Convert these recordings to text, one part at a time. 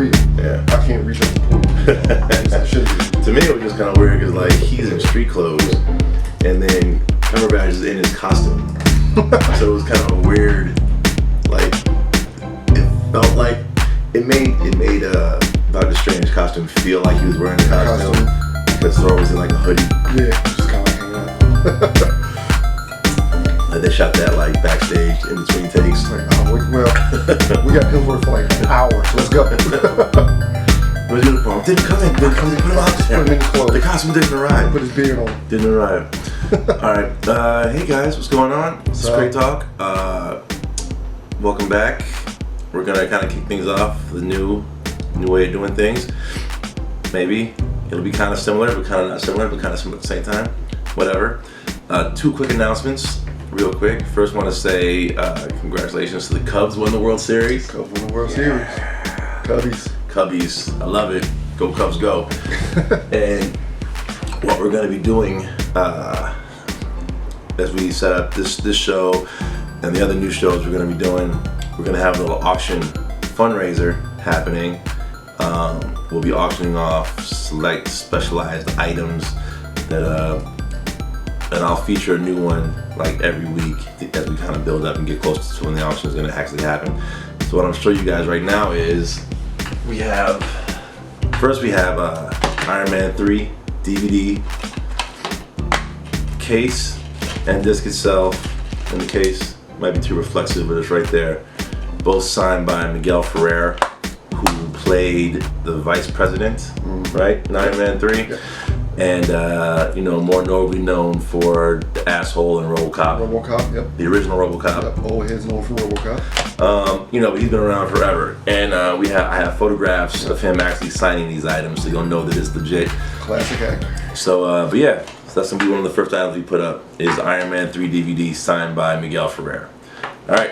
real. Yeah. I can't reach up the pool. I should be. To me, it was just kind of weird because like he's in street clothes, and then Cumberbatch is in his costume, so it was kind of weird. Like it felt like it made Doctor Strange's costume feel like he was wearing a costume because Thor was in like a hoodie. Yeah, just kind of hanging out. Like they shot that like backstage in between takes. Like, oh, we got Hemsworth for like an hour, so let's go. Where's the uniform? Didn't come in. Put him out there. Put him in the clothes. The costume didn't arrive. Put his beard on. Didn't arrive. Alright, hey guys, what's going on? It's Great Talk. Welcome back. We're gonna kind of kick things off with a new way of doing things. Maybe it'll be kind of similar, but kind of not similar, but kind of similar at the same time. Whatever. Two quick announcements, real quick. First, want to say congratulations to the Cubs won the World Series. Cubs won the World Series. Cubbies, I love it. Go Cubs, go. And what we're going to be doing as we set up this show and the other new shows we're going to be doing, we're going to have a little auction fundraiser happening. We'll be auctioning off select specialized items that and I'll feature a new one like every week as we kind of build up and get closer to when the auction is going to actually happen. So what I'm showing you guys right now is we have Iron Man 3 DVD case and disc itself. And the case might be too reflexive, but it's right there. Both signed by Miguel Ferrer, who played the vice president, right, in Iron Man 3. Yeah. And more notably known for the asshole in RoboCop. RoboCop, yep. The original RoboCop. Yep. Old heads known for RoboCop. But he's been around forever. And I have photographs of him actually signing these items, so you'll know that it's legit. Classic actor. So, so that's gonna be one of the first items we put up is Iron Man 3 DVD signed by Miguel Ferrer. All right,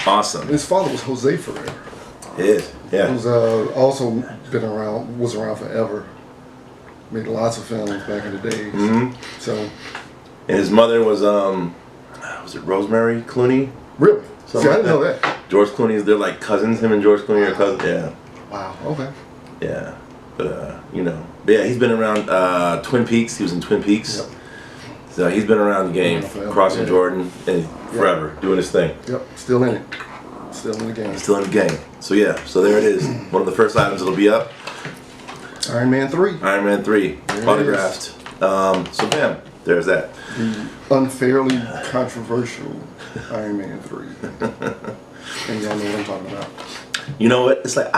awesome. His father was Jose Ferrer. It is, yeah. Who's also was around forever. Made lots of films back in the days. Mm-hmm. So, and his mother was it Rosemary Clooney? Really? See, I didn't like know that. George Clooney, they're like cousins. Him and George Clooney are cousins. Yeah. Wow. Okay. Yeah, but he's been around Twin Peaks. He was in Twin Peaks. Yep. So he's been around the game, crossing Jordan, and forever doing his thing. Yep. Still in it. Still in the game. Still in the game. So so there it is. One of the first items that'll be up. Iron Man 3. Iron Man 3, autographed. So bam, there's that. The unfairly controversial Iron Man 3. And y'all know what I'm talking about. You know what? It's like,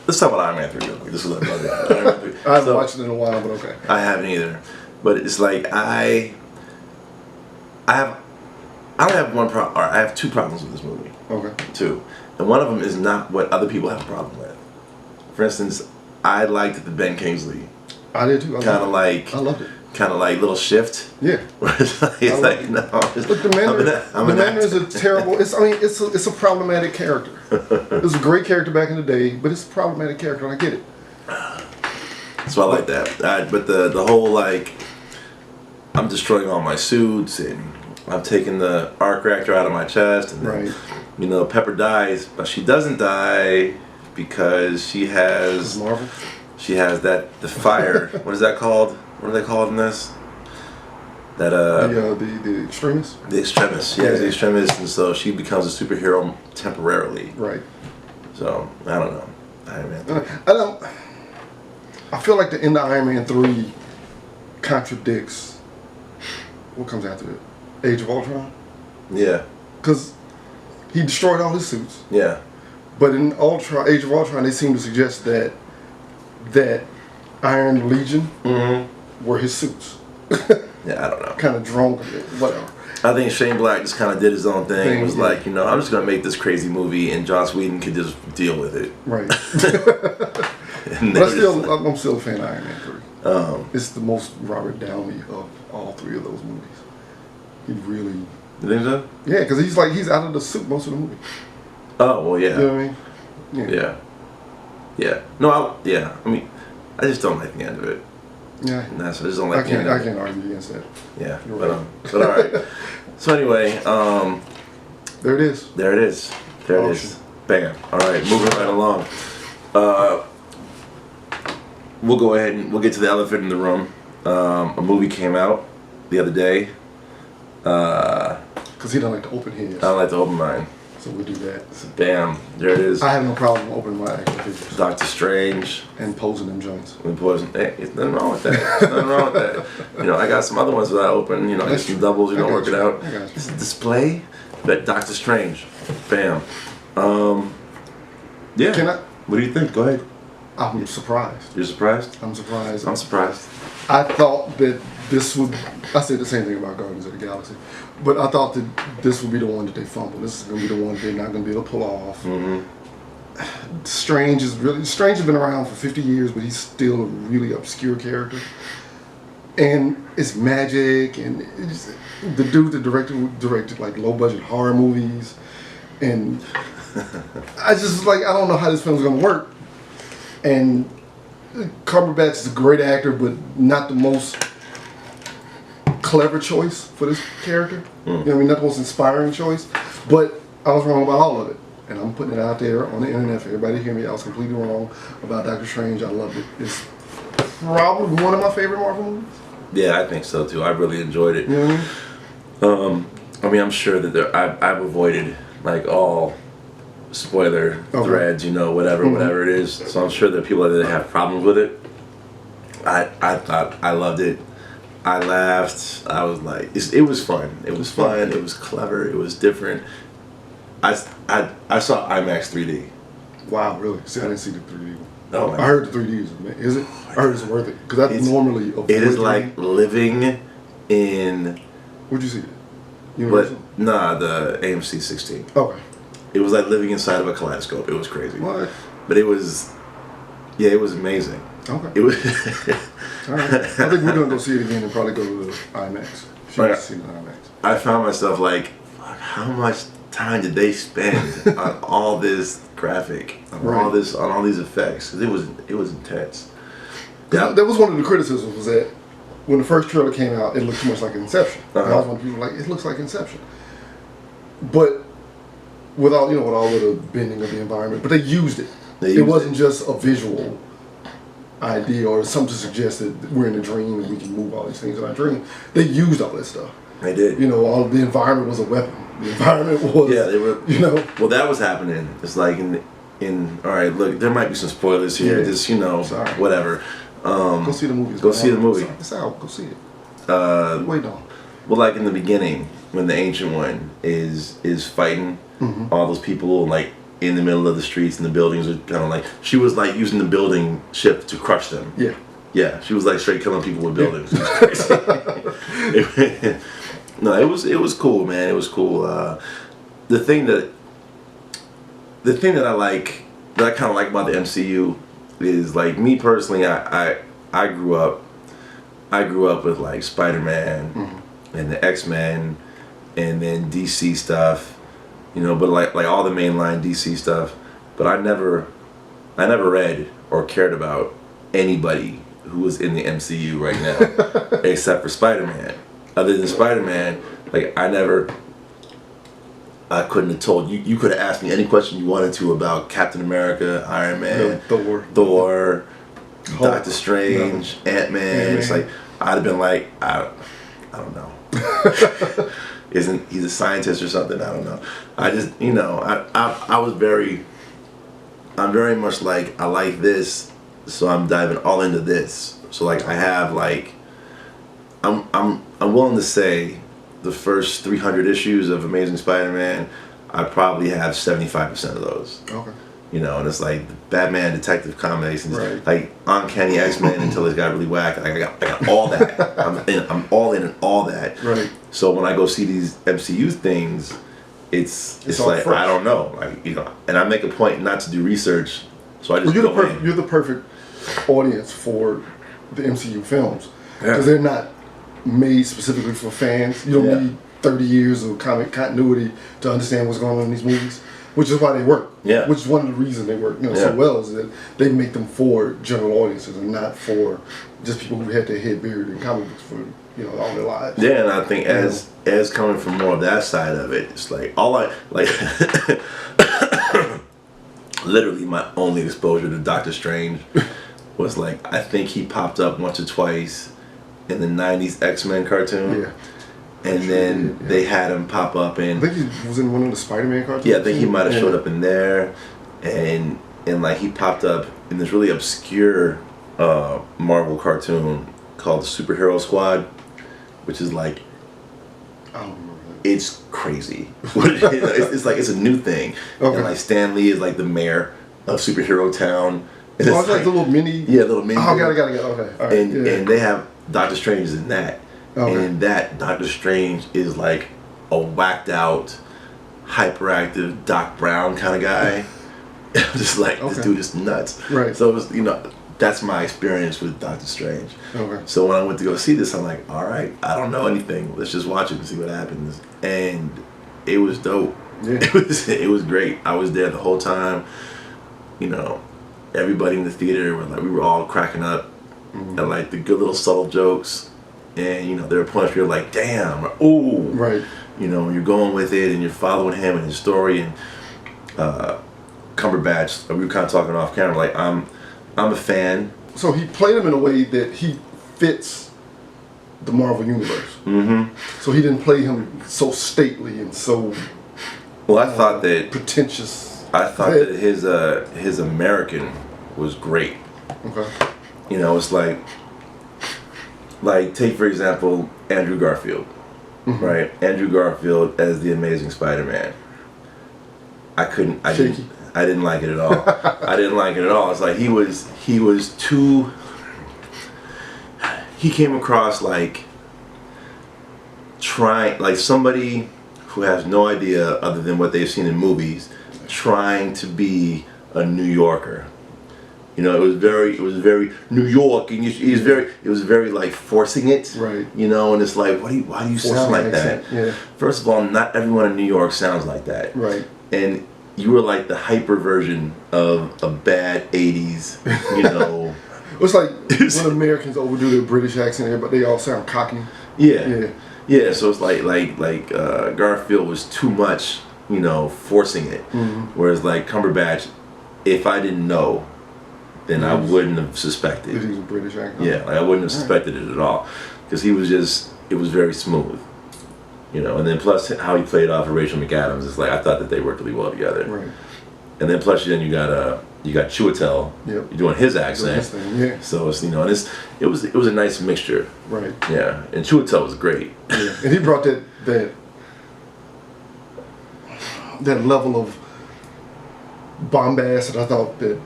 let's talk about Iron Man 3 real quick. This is Iron Man 3. I haven't watched it in a while, but okay. I haven't either. But it's like, I only have one problem, or I have two problems with this movie. Okay. Two. And one of them is not what other people have a problem with. For instance, I liked the Ben Kingsley. I did too. I loved it. Kind of like little shift. Yeah. Look, the Mandarin is a terrible. It's a problematic character. It was a great character back in the day, but it's a problematic character, and I get it. So I like that. But the whole like, I'm destroying all my suits and I'm taking the arc reactor out of my chest, and then, Pepper dies, but she doesn't die because she has Marvel. She has the fire. What is that called? What are they called in this? That the extremists. The extremists. Yeah, the extremists, and so she becomes a superhero temporarily. Right. So I don't know. Iron Man 3. I feel like the end of Iron Man 3 contradicts what comes after it. Age of Ultron. Yeah. Because he destroyed all his suits. Yeah. But in Age of Ultron, they seem to suggest that Iron Legion were his suits. Yeah, I don't know. Kind of drunk, whatever. I think Shane Black just kind of did his own thing. It was like, I'm just going to make this crazy movie and Joss Whedon could just deal with it. Right. But I'm still a fan of Iron Man 3. It's the most Robert Downey of all three of those movies. He really... You think so? Yeah, because he's out of the suit most of the movie. Oh, well, yeah. You know what I mean? Yeah. Yeah. No, I mean, I just don't like the end of it. Yeah. I just don't like the end of it. I can't argue against that. Yeah. Right. But all right. So anyway, there it is. There it is. There it is. Bam. All right, moving right along. We'll go ahead and we'll get to the elephant in the room. A movie came out the other day. Because he don't like to open his. I don't like to open mine. So we'll do that. Bam, there it is. I have no problem opening my action figures. Doctor Strange. And posing them joints. Hey, there's nothing wrong with that. There's nothing wrong with that. You know, I got some other ones that I open. You know, I got some doubles. You know, work it out. This is display. But Doctor Strange. Bam. Yeah. Can I? What do you think? Go ahead. I'm surprised. You're surprised? I'm surprised. I'm surprised. I thought that this would. I said the same thing about Guardians of the Galaxy, but I thought that this would be the one that they fumble. This is going to be the one that they're not going to be able to pull off. Mm-hmm. Strange has been around for 50 years, but he's still a really obscure character. And it's magic, and it's, the dude that directed like low budget horror movies, and I just like I don't know how this film's going to work. And Cumberbatch is a great actor, but not the most clever choice for this character. You know what I mean? Not the most inspiring choice. But I was wrong about all of it. And I'm putting it out there on the internet for everybody to hear me. I was completely wrong about Doctor Strange. I loved it. It's probably one of my favorite Marvel movies. Yeah, I think so too. I really enjoyed it. You know what I mean? I mean, I'm sure that I've avoided like all spoiler threads, you know, whatever it is. So I'm sure there are people that have problems with it. I thought I loved it. I laughed. I was like, it was fun. It was fun. It was clever. It was different. I saw IMAX 3D. Wow, really? See, I didn't see the 3D one. Oh, I heard the 3D is it? I heard it's worth it because that's normally. It is like living in. Where'd you see it? Universal? The AMC 16. Okay. It was like living inside of a kaleidoscope. It was crazy. What? But it was, yeah, it was amazing. Okay. It was. All right. I think we're gonna go see it again and probably go to the IMAX. Should see it in IMAX. I found myself like, fuck, how much time did they spend on all this graphic, on all these effects? 'Cause it was intense. That was one of the criticisms was that when the first trailer came out, it looked too much like Inception. And I was one of the people like, it looks like Inception, but with all of the bending of the environment. But they used it. It wasn't just a visual idea or something to suggest that we're in a dream and we can move all these things in our dream. They used all that stuff. They did. You know, all the environment was a weapon. The environment was. Yeah, they were. You know. Well, that was happening. It's like in all right, look, there might be some spoilers here. Just whatever. Go see the movie. Go see the movie. It's out. Go see it. Wait on. Well, like in the beginning, when the Ancient One is fighting all those people like in the middle of the streets and the buildings are kind of like she was like using the building ship to crush them. Yeah. Yeah, she was like straight killing people with buildings. It was crazy. No, it was cool, man. It was cool. The thing that I like, that I kind of like about the MCU is like me personally. I grew up with like Spider-Man and the X-Men, and then DC stuff. You know, but like all the mainline DC stuff. But I never read or cared about anybody who was in the MCU right now, except for Spider-Man. Other than Spider-Man, like I couldn't have told you. You could have asked me any question you wanted to about Captain America, Iron Man, Thor, Doctor Strange, Ant-Man. It's like I'd have been like, I don't know. Isn't he's a scientist or something? I don't know. I just I'm very much like I like this, so I'm diving all into this. So like I have like I'm willing to say the first 300 issues of Amazing Spider-Man, I probably have 75% of those. Okay. You know, and it's like Batman Detective Comics and like Uncanny X-Men until it got really whack. Like I got all that. I'm all in and all that. Right. So when I go see these MCU things, it's like fresh. I don't know, like and I make a point not to do research. So I just you're the perfect audience for the MCU films because they're not made specifically for fans. You don't need 30 years of comic continuity to understand what's going on in these movies. Which is why they work. Yeah. Which is one of the reasons they work so well is that they make them for general audiences and not for just people who had their head buried in comic books for all their lives. Yeah, and I think as coming from more of that side of it, it's like all I like literally my only exposure to Doctor Strange was like, I think he popped up once or twice in the 90s X-Men cartoon. Yeah. And then they had him pop up in... I think he was in one of the Spider-Man cartoons. Yeah, I think he might have showed up in there. And like he popped up in this really obscure Marvel cartoon called the Superhero Squad, which is like... I don't remember that. It's crazy. It's like it's a new thing. Okay. And like Stan Lee is like the mayor of Superhero Town. And Oh, it's like the little mini... Yeah, little mini... Oh, got it. Okay, all right. And they have Doctor Strange is in that. Okay. And in that, Doctor Strange is like a whacked out, hyperactive Doc Brown kind of guy. I'm just like, this dude is nuts. Right. So it was, that's my experience with Doctor Strange. Okay. So when I went to go see this, I'm like, all right, I don't know anything. Let's just watch it and see what happens. And it was dope. Yeah. It was great. I was there the whole time. Everybody in the theater we were all cracking up at like the good little subtle jokes. And there are points where you're like, damn, ooh. Right. You're going with it and you're following him and his story. And Cumberbatch, we were kind of talking off camera, like I'm a fan. So he played him in a way that he fits the Marvel universe. Mm-hmm. So he didn't play him so stately and so well. I thought that pretentious. I thought that his American was great. Okay. It's like take for example Andrew Garfield, right? Andrew Garfield as the Amazing Spider-Man. I didn't like it at all. I didn't like it at all. It's like he was too. He came across like somebody who has no idea other than what they've seen in movies, trying to be a New Yorker. It was very New York, and it was very like forcing it, right? And it's like, why do you sound like that? Yeah. First of all, not everyone in New York sounds like that, right? And you were like the hyper version of a bad '80s, It's like when Americans overdo their British accent, but they all sound cockney. Yeah. So it's like Garfield was too much, forcing it. Mm-hmm. Whereas like Cumberbatch, if I didn't know, then I wouldn't have suspected. That he was a British actor. Yeah, I wouldn't have suspected it at all, because it was very smooth. And then plus how he played off of Rachel McAdams, it's like I thought that they worked really well together. Right. And then plus then you got Chiwetel. Yep. You're doing his accent. His thing, yeah. So it's and it was a nice mixture. Right. Yeah, and Chiwetel was great. Yeah. And he brought that level of bombast that I thought that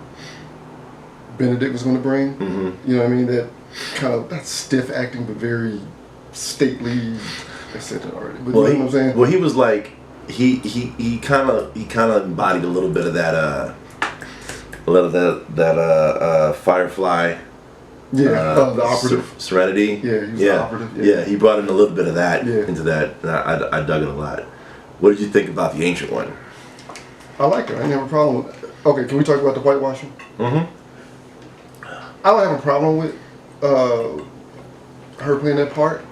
Benedict was going to bring. Mm-hmm. You know what I mean? That kind of that stiff acting, but very stately. I said that already, but you know what I'm saying? Well, he was like he kind of embodied a little bit of that Firefly. Yeah, the operative. Serenity. Yeah, he was the operative. Yeah, he brought in a little bit of that into that. And I dug it a lot. What did you think about the Ancient One? I like her. I didn't have a problem with it. Okay, can we talk about the whitewashing? Mm-hmm. I don't have a problem with her playing that part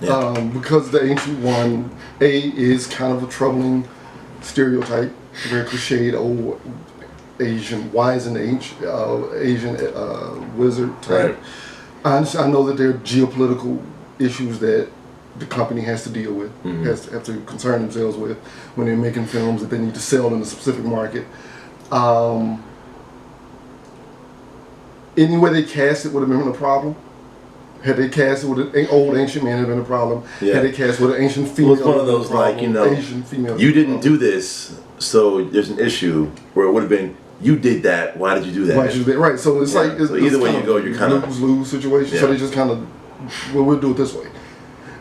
because the Ancient One, is kind of a troubling stereotype, very cliched old Asian, wise and ancient Asian wizard type. Right. I know that there are geopolitical issues that the company has to deal with, have to concern themselves with when they're making films that they need to sell in a specific market. Any way they cast it would have been a problem. Had they cast it with an old ancient man, it would have been a problem. Yeah. Had they cast with an ancient female, it was one of those Asian female. You didn't do this, so there's an issue where it would have been, you did that, why did you do that? Why did you do that? Right, so it's like so either way you go, you're kind of lose situation. So they just kind of, we'll do it this way.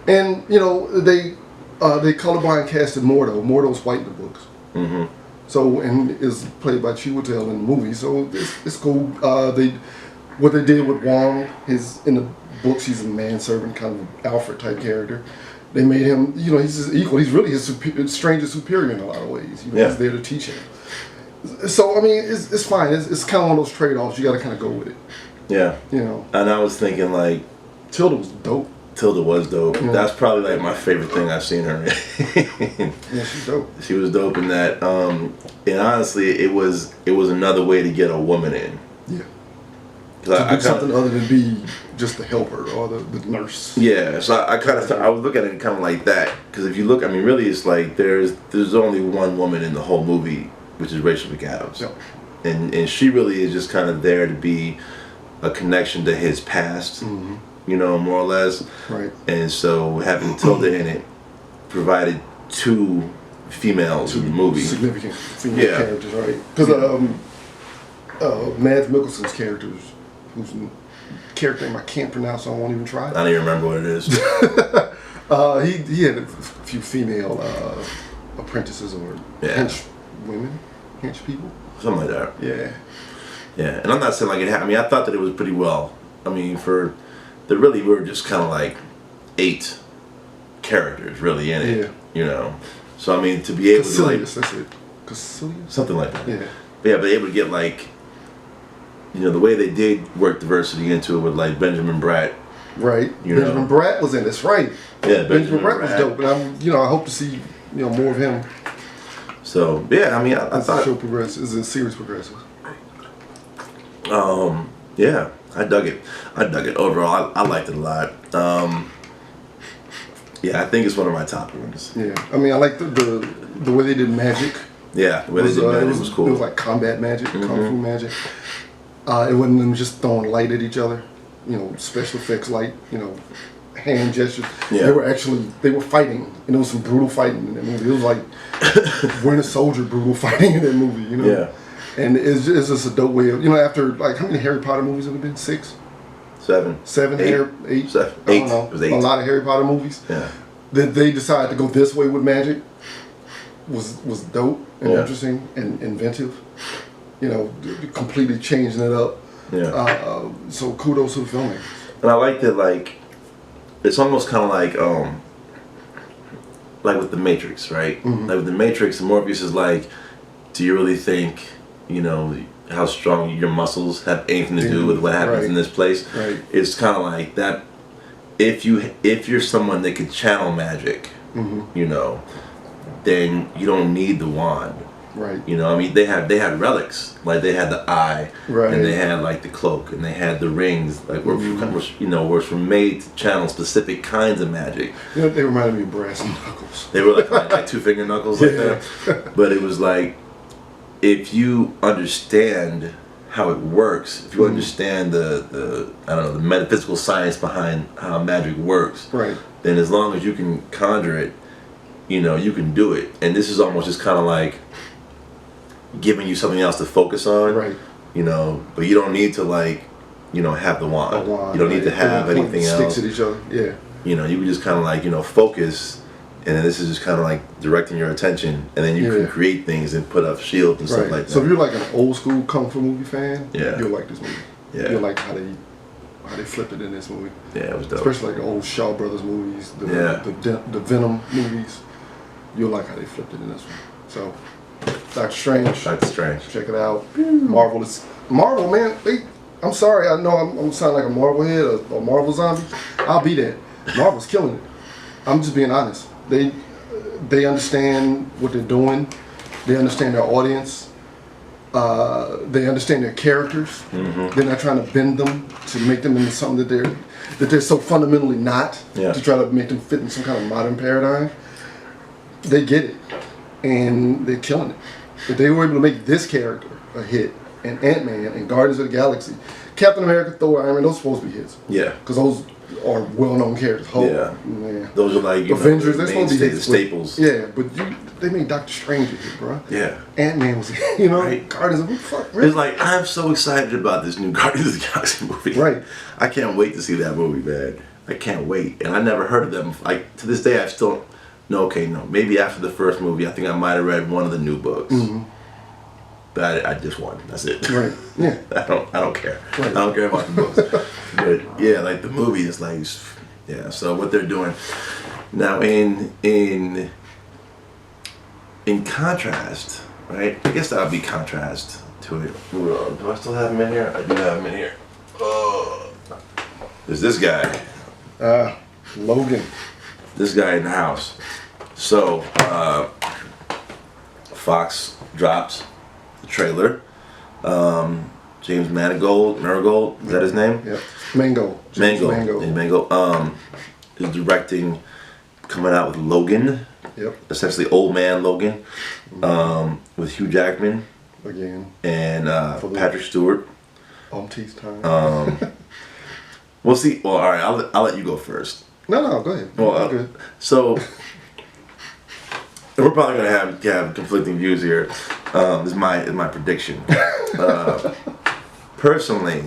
And they colorblind casted Mordo. Mordo's white in the books. Mm-hmm. So and is played by Chiwetel in the movie. So it's cool. What they did with Wong is in the books he's a manservant, kind of Alfred type character. They made him, he's his equal. He's really his strangest superior in a lot of ways. He's there to teach him. So I mean, it's fine. It's kind of one of those trade-offs. You got to kind of go with it. Yeah. And I was thinking like, Tilda was dope. Tilda was dope. That's probably like my favorite thing I've seen her in. Yeah, she's dope. She was dope in that. And honestly, it was another way to get a woman in. Yeah. I do something other than be just the helper or the nurse. Yeah, so I kind of I was looking at it kind of like that, because if you look, I mean, really, it's like there's only one woman in the whole movie, which is Rachel McAdams, Yep. and she really is just kind of there to be a connection to his past, you know, more or less. Right. And so having Tilda in it provided two females in the movie. Significant female characters, right? Because Mads Mikkelsen's characters, whose character name I can't pronounce, so I won't even try. I don't even remember what it is. He had a few female apprentices or hench women, hench people. Something like that. Yeah. Yeah, and I'm not saying like it happened. I mean, I thought that it was pretty well. I mean, there really were just kind of like 8 characters really in it. Yeah. You know, so I mean, to be able to like that's it. Caecilius? something like that. Yeah. But yeah, but able to get like, you know, the way they did work diversity into it with like Benjamin Bratt. Right. You Benjamin know. Bratt was in this, right? Yeah, Benjamin Bratt was dope, and I hope to see more of him. So yeah, I mean, I as thought the show progresses, as the series progresses. Yeah, I dug it. Overall, I liked it a lot. Yeah, I think it's one of my top ones. Yeah, I mean, I like the way they did magic. Yeah, the way they did magic was cool. It was like combat magic, kung fu magic. It wasn't them just throwing light at each other. Special effects light. Hand gestures. Yeah. They were fighting, and there was some brutal fighting in that movie. It was like Winter Soldier brutal fighting in that movie. Yeah. And it's just a dope way of, after, like, how many Harry Potter movies have there been? 6? 7. 7? 8. 8? 7. I 8. don't know. It was 8. A lot of Harry Potter movies. Yeah. That they decided to go this way with magic was dope and Yeah. interesting and inventive. Completely changing it up. Yeah. So kudos to the filmmakers. And I like that, like, it's almost kind of like with the Matrix, right? Like with the Matrix, Morpheus is like, do you really think, how strong your muscles have anything to do with what happens in this place? Right. It's kind of like that. If you're someone that could channel magic, then you don't need the wand. Right. I mean, they had relics, like they had the eye, Right. and they had like the cloak, and they had the rings, like which were made to channel specific kinds of magic. They reminded me of brass knuckles. They were like 2-finger knuckles, like that. But it was like, if you understand how it works, if you understand the metaphysical science behind how magic works, Right. then as long as you can conjure it, you can do it. And this is almost just kind of like giving you something else to focus on, Right. But you don't need to have the wand. A wand, you don't need to have anything else. Sticks at each other. Yeah. You can just kind of focus, and then this is just kind of like directing your attention, and then you can create things and put up shields and stuff like that. So if you're like an old school kung fu movie fan, Yeah. you'll like this movie. Yeah. You'll like how they flipped it in this movie. Yeah, it was dope. Especially like the old Shaw Brothers movies, the Venom movies. You'll like how they flipped it in this one. So, Doctor Strange. Check it out. Marvel, man. I'm sorry. I know I'm sounding like a Marvel head or a Marvel zombie. I'll be that. Marvel's killing it. I'm just being honest. They understand what they're doing. They understand their audience. They understand their characters. They're not trying to bend them to make them into something that they're so fundamentally not. Yeah. To try to make them fit in some kind of modern paradigm. They get it, and they're killing it. If they were able to make this character a hit, and Ant-Man, and Guardians of the Galaxy, Captain America, Thor, Iron Man, those are supposed to be hits. Yeah. Because those are well-known characters. Hulk, Yeah. man. Those are like Avengers, they're supposed to be the hits. staples. Yeah, but they made Doctor Strange a hit, bro. Yeah. Ant-Man was, Right. Guardians of, what the fuck, really? It's like, I'm so excited about this new Guardians of the Galaxy movie. Right. I can't wait to see that movie, man. I can't wait. And I never heard of them. Like, to this day, I still... No. Maybe after the first movie, I think I might have read one of the new books. But I just one. That's it. Right. Yeah. I don't care. Right. I don't care about the books. But yeah, like the movie is like, yeah. So what they're doing now in contrast, right? I guess that would be contrast to it. Do I still have him in here? I do have him in here. Oh, there's this guy. Logan. This guy in the house. So, Fox dropped the trailer. James Marigold, is that his name? Yep. Mango. Mango. Is directing, coming out with Logan. Yep. Essentially old man Logan. With Hugh Jackman. Again. And Patrick Stewart. Teeth time. We'll see. Well, all right. I'll let you go first. No, go ahead. Well, good. So we're probably gonna have conflicting views here. This is my prediction. Personally,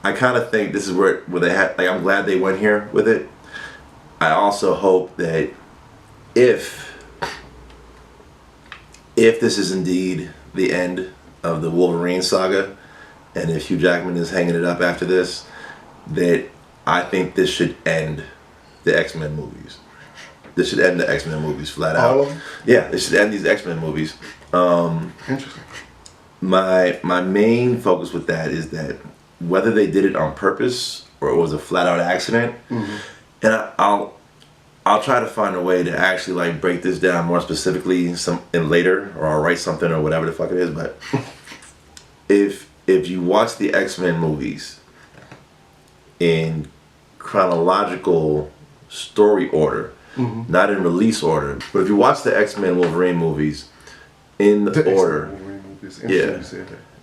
I kind of think this is where they had. Like, I'm glad they went here with it. I also hope that if this is indeed the end of the Wolverine saga, and if Hugh Jackman is hanging it up after this, that I think this should end the X-Men movies. This should end the X-Men movies flat out. All of them? Yeah, this should end these X-Men movies. Interesting. My main focus with that is that whether they did it on purpose or it was a flat out accident, and I'll try to find a way to actually like break this down more specifically in later, or I'll write something or whatever the fuck it is. But if you watch the X-Men movies in chronological story order, not in release order, but if you watch the X-Men Wolverine movies in the order,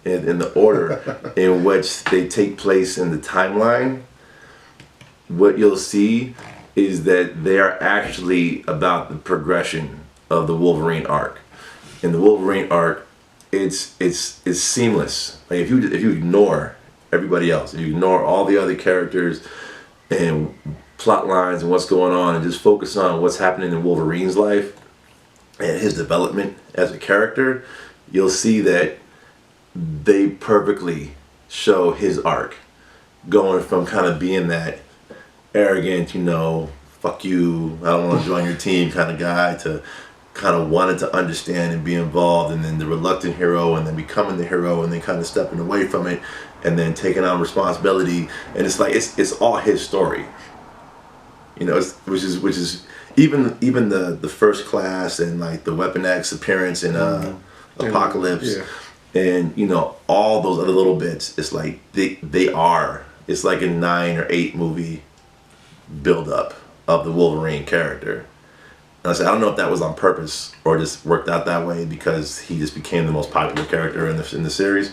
in the order in which they take place in the timeline, what you'll see is that they are actually about the progression of the Wolverine arc. In the Wolverine arc, it's seamless. Like if you ignore everybody else, if you ignore all the other characters and plot lines and what's going on, and just focus on what's happening in Wolverine's life and his development as a character, you'll see that they perfectly show his arc, going from kind of being that arrogant, fuck you, I don't want to join your team kind of guy, to kind of wanting to understand and be involved, and then the reluctant hero, and then becoming the hero, and then kind of stepping away from it, and then taking on responsibility. And it's like it's all his story, which is even the First Class and like the Weapon X appearance in Apocalypse, and all those other little bits. It's like it's like a 9 or 8 movie build up of the Wolverine character. And I said, I don't know if that was on purpose or just worked out that way because he just became the most popular character in the series.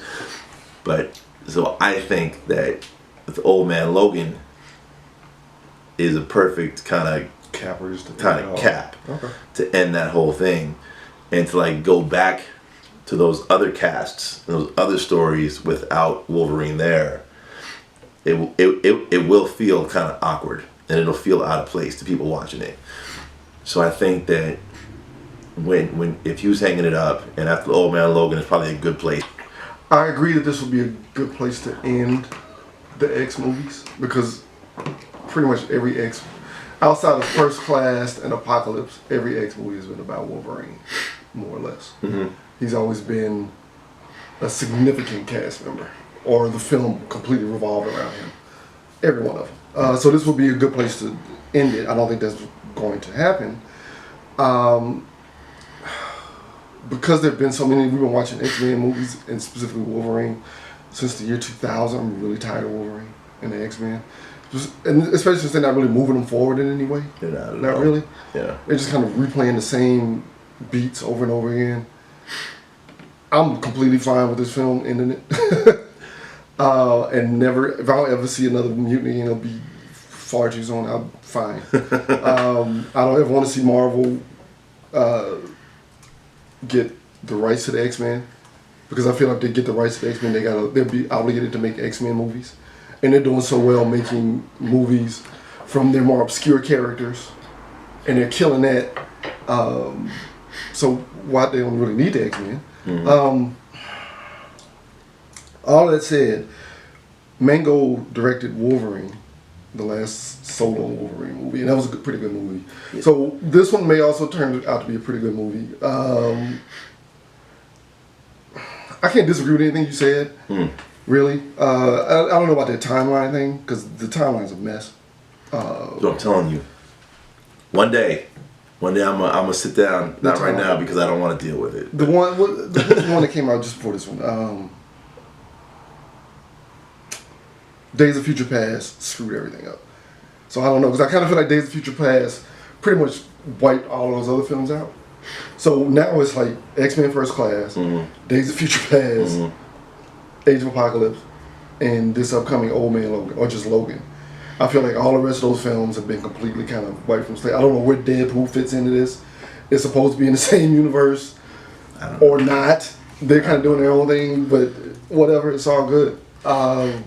But so I think that the old man Logan is a perfect kind of cap to end that whole thing, and to like go back to those other casts, those other stories without Wolverine there. It will feel kind of awkward, and it'll feel out of place to people watching it. So I think that if he was hanging it up, and after the old man Logan is probably a good place. I agree that this would be a good place to end the X movies, because pretty much every X, outside of First Class and Apocalypse, every X movie has been about Wolverine, more or less. He's always been a significant cast member, or the film completely revolved around him. Every one of them. So this would be a good place to end it. I don't think that's going to happen. Because there have been so many, we've been watching X-Men movies, and specifically Wolverine, since the year 2000. I'm really tired of Wolverine and the X-Men. And especially since they're not really moving them forward in any way. They're not really. Yeah. They're just kind of replaying the same beats over and over again. I'm completely fine with this film ending it. And never, if I don't ever see another mutiny and it'll be far too soon, I'm fine. I don't ever want to see Marvel get the rights to the X-Men, because I feel like if they get the rights to the X-Men, they'll be obligated to make X-Men movies, and they're doing so well making movies from their more obscure characters, and they're killing that. So why they don't really need the X-Men? All that said, Mango directed Wolverine, the last solo Wolverine movie, and that was a pretty good movie. Yeah. So this one may also turn out to be a pretty good movie. I can't disagree with anything you said, really. I don't know about that timeline thing, because the timeline's a mess. So I'm telling you, One day I'm gonna sit down. Not right now about? because I don't want to deal with it. The one that came out just before this one. Days of Future Past screwed everything up. So I don't know, because I kind of feel like Days of Future Past pretty much wiped all those other films out. So now it's like X-Men First Class, Days of Future Past, Age of Apocalypse, and this upcoming Old Man Logan, or just Logan. I feel like all the rest of those films have been completely kind of wiped from stage. I don't know where Deadpool fits into this. It's supposed to be in the same universe or not. They're kind of doing their own thing, but whatever, it's all good. I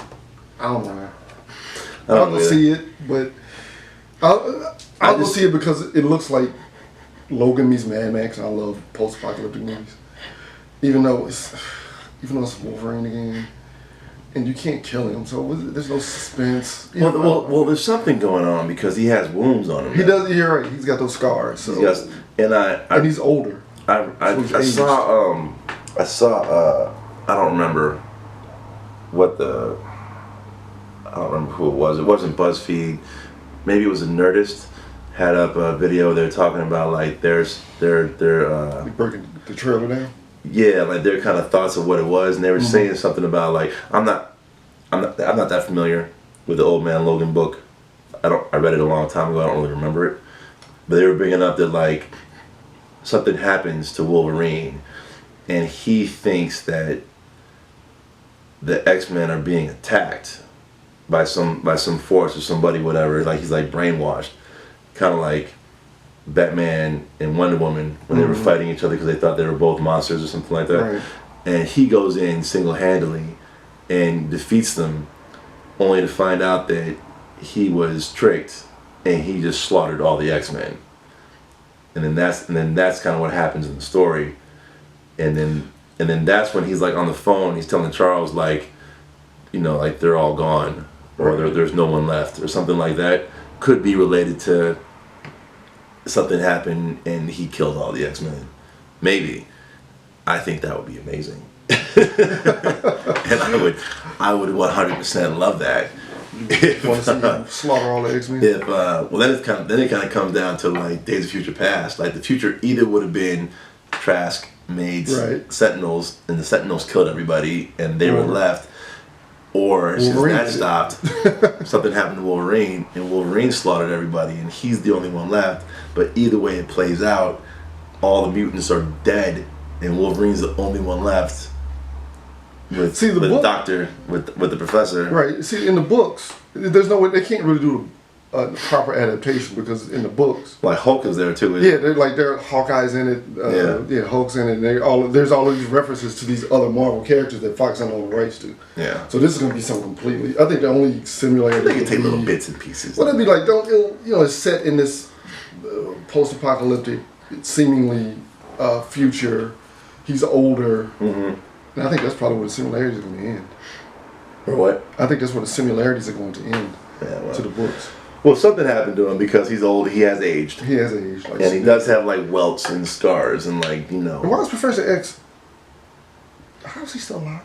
don't know, man. I'll go see it, but I'll go see it because it looks like Logan meets Mad Max, and I love post-apocalyptic movies. Even though it's Wolverine again, and you can't kill him, so there's no suspense. Well, there's something going on because he has wounds on him. He does. You're right. He's got those scars. So. And he's older. I saw. I don't remember I don't remember who it was. It wasn't BuzzFeed. Maybe it was a Nerdist. Had up a video. They're talking about like they're breaking the trailer down. Yeah, like their kind of thoughts of what it was, and they were saying something about like I'm not that familiar with the Old Man Logan book. I read it a long time ago. I don't really remember it, but they were bringing up that like something happens to Wolverine, and he thinks that the X-Men are being attacked by some force or somebody, whatever. Like he's like brainwashed, kind of like Batman and Wonder Woman when they were fighting each other because they thought they were both monsters or something like that. Right. And he goes in single-handedly and defeats them, only to find out that he was tricked and he just slaughtered all the X-Men. And then that's kind of what happens in the story. And then that's when he's like on the phone. He's telling Charles like, you know, like they're all gone, or there's no one left, or something like that. Could be related to something happened and he killed all the X-Men. Maybe. I think that would be amazing. And I would 100% love that. Want to see him slaughter all the X-Men? Then it kind of comes down to like Days of Future Past. Like the future either would have been Trask, Maids, Sentinels, and the Sentinels killed everybody and they were left. Or since that stopped, something happened to Wolverine, and Wolverine slaughtered everybody, and he's the only one left. But either way it plays out, all the mutants are dead, and Wolverine's the only one left. With the doctor, with the professor. Right. See, in the books, there's no way they can't really do a proper adaptation because in the books, like Hulk is there too. Yeah, they're Hawkeye's in it. Yeah, Hulk's in it. And there's all of these references to these other Marvel characters that Fox don't own the rights to. Yeah. So this is gonna be something completely. I think the only similarity. They can take little bits and pieces. Well, it'd be like it's set in this post-apocalyptic, seemingly future. He's older. And I think that's probably where the similarities are going to end. Or what? I think that's where the similarities are going to end to the books. Well, something happened to him because he's old. He has aged. He has aged. And he does have like welts and scars and like, you know. And why is Professor X, how is he still alive?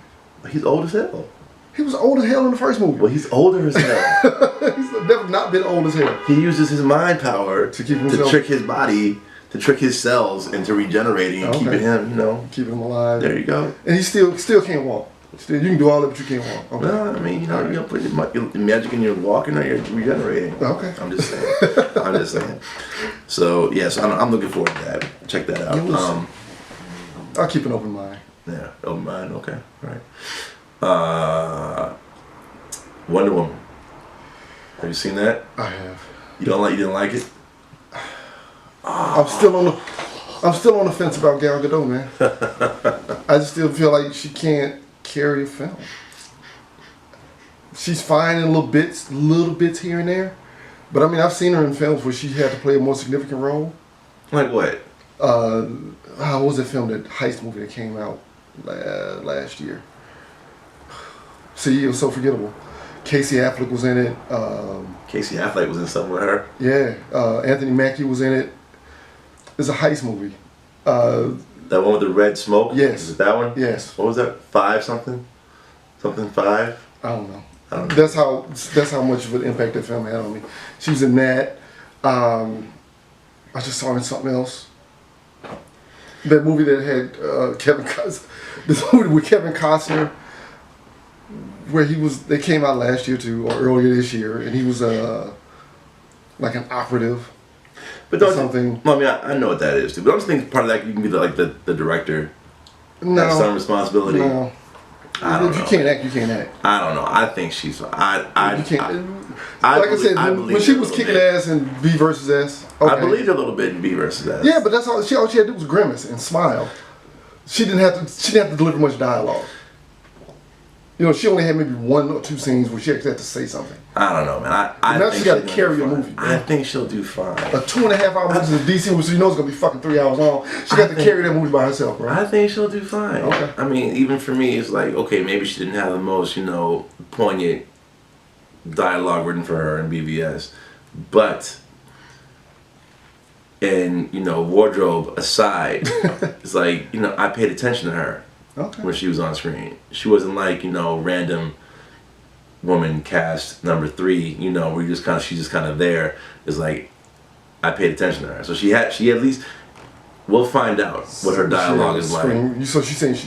He's old as hell. He was old as hell in the first movie. Well, he's older as hell. He's never not been old as hell. He uses his mind power to trick his body, to trick his cells into regenerating and keeping him, you know. Keeping him alive. There you go. And he still can't walk. You can do all of it, but you can't walk. Okay. Well, I mean, you know, you put your magic in your walking or you're regenerating. Okay. I'm just saying. So, yes, I'm looking forward to that. Check that out. I'll keep an open mind. Yeah, open mind. Okay, right. Wonder Woman. Have you seen that? I have. You didn't like it? I'm still on the fence about Gal Gadot, man. I just still feel like she can't carry a film. She's fine in little bits here and there, but I mean, I've seen her in films where she had to play a more significant role. Like what? What was that film, that heist movie that came out last year? See, it was so forgettable. Casey Affleck was in it. Casey Affleck was in something with her? Yeah. Anthony Mackie was in it. It's a heist movie. That one with the red smoke? Yes. Is it that one? Yes. What was that? 5 something? Something 5? I don't know. That's how much of an impact that film had on me. She was in that. I just saw in something else. That movie that had Kevin Costner. This movie with Kevin Costner, where they came out last year too, or earlier this year, and he was like an operative. But don't something. Well, I mean, I know what that is too. But I'm just thinking part of that you can be the director. No. Have some responsibility. No. If you can't act, you can't act. I don't know. I think she's. You can't. Like I said, when she was kicking ass in B versus S. Okay. I believed her a little bit in B versus S. Yeah, but that's all she had to do was grimace and smile. She didn't have to deliver much dialogue. You know, she only had maybe 1 or 2 scenes where she actually had to say something. I don't know, man. I now think she got to carry a movie. I think she'll do fine. A 2.5-hour movie in DC, which you know is gonna be fucking 3 hours long. She got to carry that movie by herself, bro. I think she'll do fine. Okay. I mean, even for me, it's like, okay, maybe she didn't have the most, poignant dialogue written for her in BVS, but. And wardrobe aside, it's like I paid attention to her when she was on screen. She wasn't like random woman cast number 3. Where she's just kind of there. It's like I paid attention to her, so she at least. We'll find out what her dialogue is like. So she's saying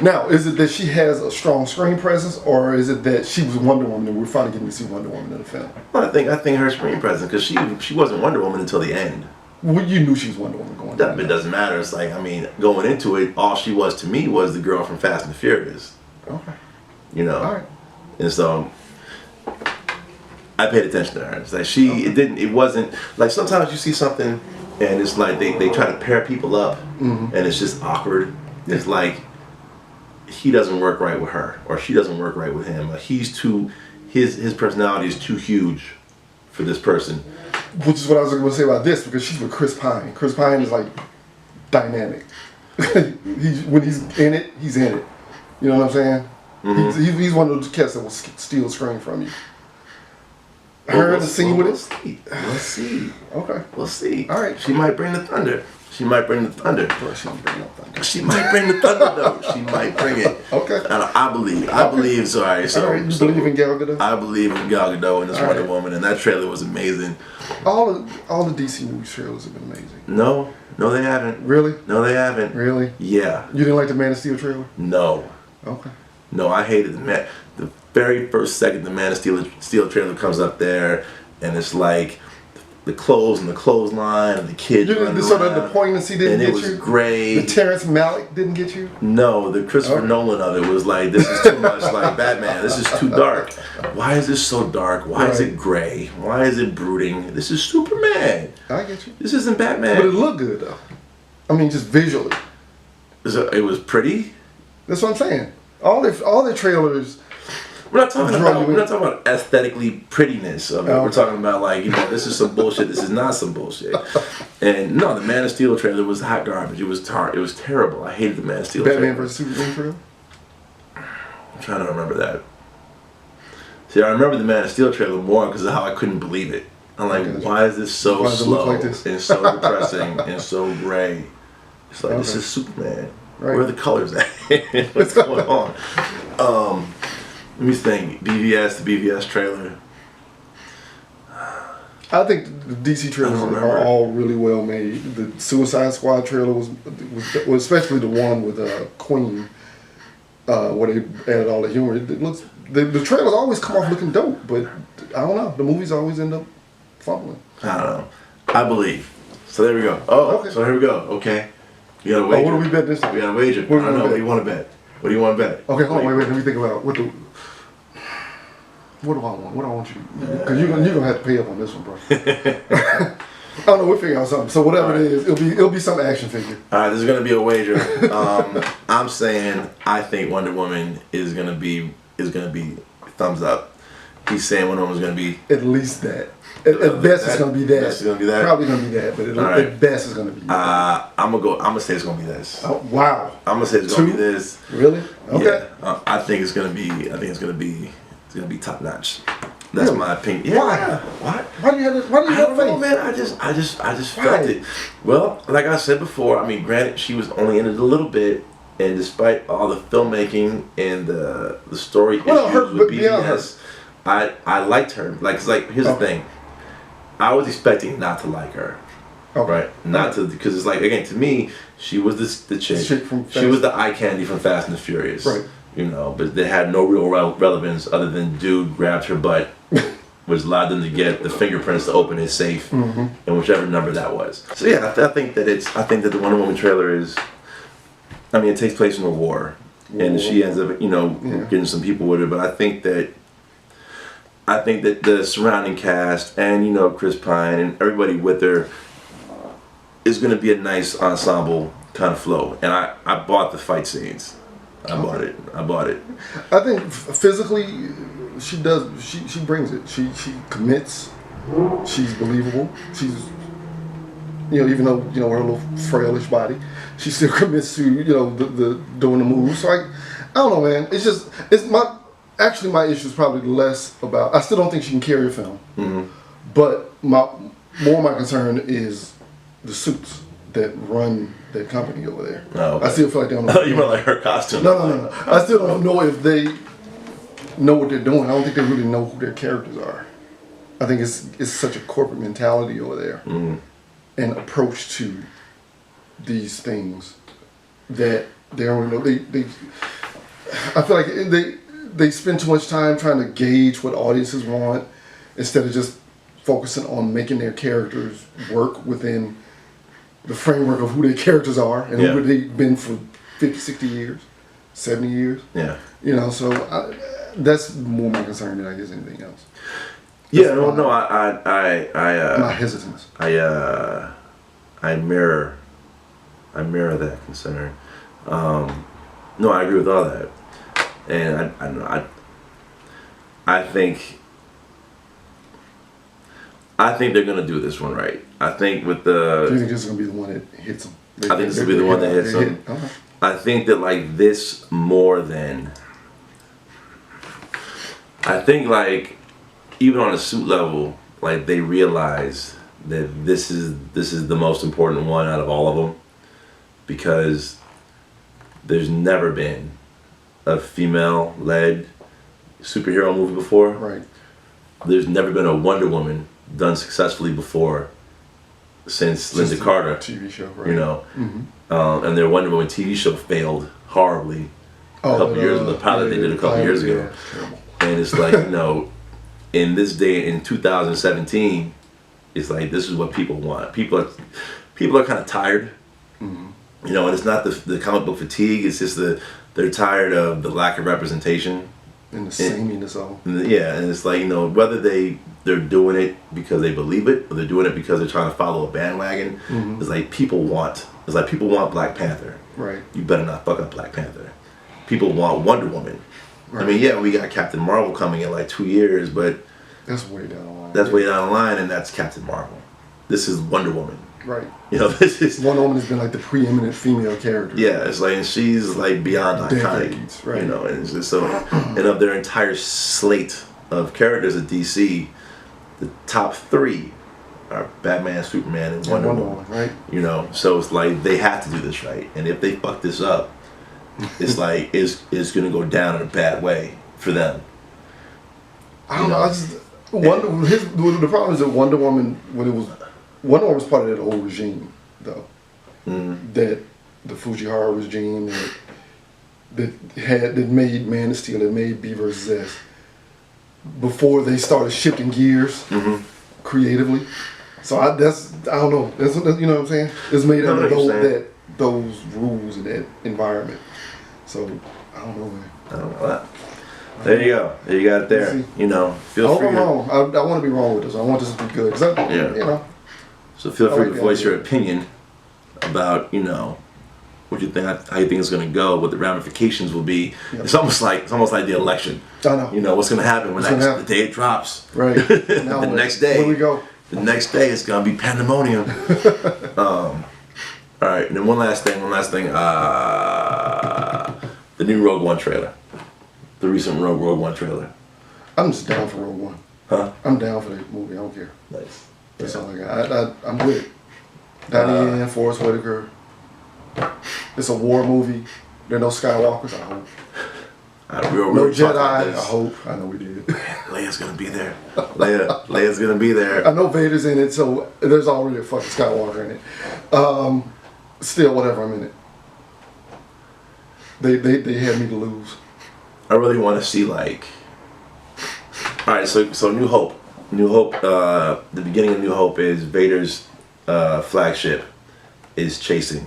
now, is it that she has a strong screen presence, or is it that she was Wonder Woman and we're finally getting to see Wonder Woman in the film? Well, I think her screen presence, because she wasn't Wonder Woman until the end. Well, you knew she was Wonder Woman going on. It doesn't matter. It's like, going into it, all she was to me was the girl from Fast and the Furious. Okay. All right. And so I paid attention to her. It's like it wasn't like sometimes you see something and it's like they try to pair people up and it's just awkward. It's like he doesn't work right with her or she doesn't work right with him. His personality is too huge for this person. Which is what I was going to say about this, because she's with Chris Pine. Chris Pine is like dynamic. When he's in it, he's in it. You know what I'm saying? Mm-hmm. He's one of those cats that will steal a screen from you. Her in the scene with it? We'll see. Okay. We'll see. All right. She might bring the thunder. She might bring the thunder. Bro, she don't bring no thunder. She might bring the thunder, though. She might bring it. Okay. And I believe. I believe. So, all right. So, all right. You believe in Gal Gadot? I believe in Gal Gadot and this all Wonder right. Woman, and that trailer was amazing. All the DC movie trailers have been amazing. No, they haven't. Really? No, they haven't. Really? Yeah. You didn't like the Man of Steel trailer? No. Okay. No, I hated the very first second the Man of Steel trailer comes up there, and it's like the clothes and the clothesline and the kids running around. So the poignancy didn't get you? And it was great. The Terrence Malick didn't get you? No, the Christopher Nolan of it was like, this is too much like Batman. This is too dark. Why is this so dark? Why is it gray? Why is it brooding? This is Superman. I get you. This isn't Batman. But it looked good, though. I mean, just visually. It was pretty? That's what I'm saying. All the trailers... We're not talking about aesthetically prettiness of it. We're talking about this is some bullshit. This is not some bullshit. And no, the Man of Steel trailer was hot garbage. It was terrible. I hated the Man of Steel trailer. Batman vs Superman trailer? I'm trying to remember that. See, I remember the Man of Steel trailer more because of how I couldn't believe it. I'm like, why is this so slow and so depressing and so gray? It's like, this is Superman. Right. Where are the colors at? What's going on? Let me think. The BVS trailer. I think the DC trailers are all really well made. The Suicide Squad trailer was especially the one with Queen, where they added all the humor. It looks the trailers always come off looking dope, but I don't know. The movies always end up fumbling. I don't know. I believe. So there we go. Oh, okay. So here we go. Okay. You got a wager. What do we bet this time? We got a wager. I don't know. What do you want to bet? What do you want to bet? Okay, hold on. Wait. Let me think about what do I want? What do I want you to do? Because you're gonna have to pay up on this one, bro. I don't know. We'll figure out something. So whatever it is, it'll be some action figure. All right. This is gonna be a wager. I'm saying I think Wonder Woman is gonna be thumbs up. He's saying Wonder Woman's gonna be at least that. At best, it's gonna be that. Best is gonna be that. Probably gonna be that, but at best, it's gonna be. I'm gonna say it's gonna be this. Oh wow! I'm gonna say it's gonna be this. Really? Okay. Yeah. I think it's gonna be top notch. That's my opinion. Yeah. Why do you have this? Why do you have faith? I don't know, man. I just felt it. Well, like I said before, I mean, granted, she was only in it a little bit, and despite all the filmmaking and the story issues with BVS, I liked her. Like, it's like here's the thing. I was expecting not to like her. Okay. Right? Not to, because it's like, again, to me, she was the chick. She was the eye candy from Fast and the Furious. Right. You know, but they had no real relevance other than dude grabbed her butt, which allowed them to get the fingerprints to open his safe, and whichever number that was. So yeah, I think that the Wonder Woman trailer is, I mean, it takes place in a war, and she ends up, getting some people with her. But I think that the surrounding cast and Chris Pine and everybody with her is going to be a nice ensemble kind of flow. And I bought the fight scenes. I bought it. I think physically, she does. She brings it. She commits. She's believable. She's, even though her little frailish body, she still commits to the doing the moves. So I don't know, man. My issue is probably less about. I still don't think she can carry a film. But my concern is the suits that run that company over there. Oh, okay. I still feel like they don't know. You meant like her costume? No. I still don't know if they know what they're doing. I don't think they really know who their characters are. I think it's such a corporate mentality over there and approach to these things that they don't know. I feel like they spend too much time trying to gauge what audiences want instead of just focusing on making their characters work within the framework of who their characters are and who they've been for 50, 60 years, 70 years. Yeah. So that's more my concern than I guess anything else. Yeah, no, My hesitance. I mirror that concern. No, I agree with all that. And I think they're gonna do this one right. I think with the. Do you think this is gonna be the one that hits them? I think this will be the one that hits them. Okay. I think that like this more than. I think like, even on a suit level, like they realize that this is the most important one out of all of them, because there's never been a female-led superhero movie before. Right. There's never been a Wonder Woman done successfully before since Linda Carter. TV show, right? And their Wonder Woman TV show failed horribly a couple years ago. The pilot they did a couple years ago. And it's like, in this day, in 2017, it's like, this is what people want. People are kind of tired. And it's not the comic book fatigue, it's just they're tired of the lack of representation. And the sameness of them. Yeah, and it's like, whether they're doing it because they believe it or they're doing it because they're trying to follow a bandwagon. It's like people want Black Panther. Right. You better not fuck up Black Panther. People want Wonder Woman. Right. I mean, yeah, we got Captain Marvel coming in like 2 years, but that's way down the line. That's way down the line, and that's Captain Marvel. This is Wonder Woman. Right. This is Wonder Woman has been like the preeminent female character. Yeah, it's like, and she's like beyond decades, iconic. Right. And it's just so, and of their entire slate of characters at DC, the top 3 are Batman, Superman, and Wonder Woman. Right. So it's like they have to do this right, and if they fuck this up, it's like it's gonna go down in a bad way for them. I don't know. The problem is that Wonder Woman was part of that old regime, though. That the Fujihara regime that made Man of Steel, that made B vs. S. Before they started shifting gears creatively. So I don't know. That's you know what I'm saying? It's made under those rules and that environment. So I don't know, man. I don't know that. There you go. There you got it there. Feel I hope free. I'm wrong. I want to be wrong with this. I want this to be good. So feel free to voice your opinion about what you think, how you think it's going to go, what the ramifications will be. Yep. It's almost like the election. I know. What's going to happen the day it drops. Right. The next day. Where we go? The next day it's going to be pandemonium. All right, and then one last thing. The new Rogue One trailer. The recent Rogue One trailer. I'm just down for Rogue One. Huh? I'm down for that movie. I don't care. Nice. That's all I got. I'm with it. Donnie Yen, Forrest Whitaker. It's a war movie. There are no Skywalkers, I hope. We were No talking Jedi, about I this. hope. I know we did. Leia's gonna be there. Leia's gonna be there. I know Vader's in it, so there's already a fucking Skywalker in it. Still, whatever, I'm in it. They had me to lose. I really want to see like. All right, so New Hope. New Hope. The beginning of New Hope is Vader's flagship is chasing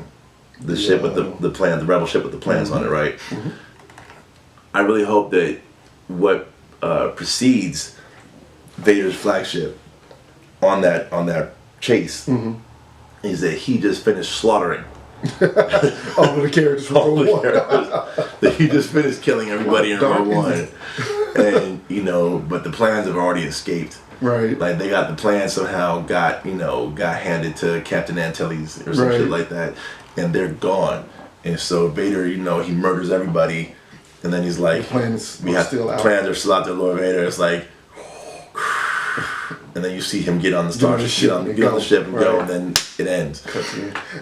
the ship with the plan, the rebel ship with the plans on it, right? Mm-hmm. I really hope that what precedes Vader's flagship on that chase is that he just finished slaughtering all of the characters from Rogue One. That he just finished killing everybody in Rogue One, and but the plans have already escaped. Right. Like they got the plan somehow got handed to Captain Antilles or some shit like that, and they're gone. And so Vader, he murders everybody, and then he's like, plans are still out there, Lord Vader. It's like, and then you see him get on the starship, get on the ship and go, and then it ends.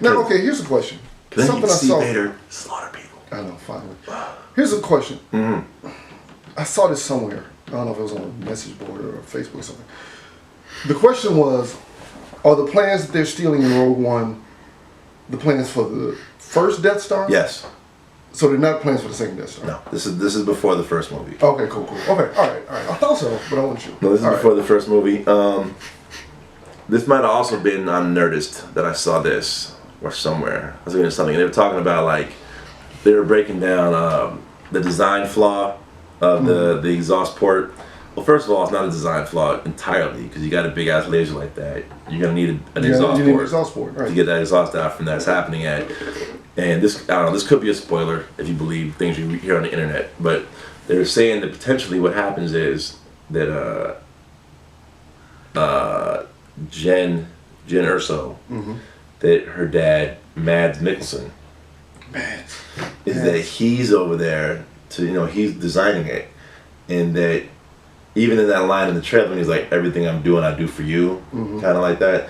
Now, okay, here's a question. Then something you see Vader slaughter people. I know, finally. Here's a question. Mm-hmm. I saw this somewhere. I don't know if it was on a message board or Facebook or something. The question was, are the plans that they're stealing in Rogue One the plans for the first Death Star? Yes. So they're not plans for the second Death Star? No. This is before the first movie. Okay, cool. Okay, all right. I thought so, but I wasn't sure. No, this is before the first movie. This might have also been on Nerdist that I saw this, or somewhere. I was reading something, and they were talking about, like, they were breaking down the design flaw of the exhaust port. Well, first of all, it's not a design flaw entirely, because you got a big ass laser like that. You're gonna need an exhaust port right, to get that exhaust out from that's happening at. And this, I don't know, this could be a spoiler if you believe things you hear on the internet, but they're saying that potentially what happens is that Jen Erso, that her dad Mads Mikkelsen, that he's over there to he's designing it, and that even in that line in the trailer when he's like, everything I'm doing I do for you, kind of like that,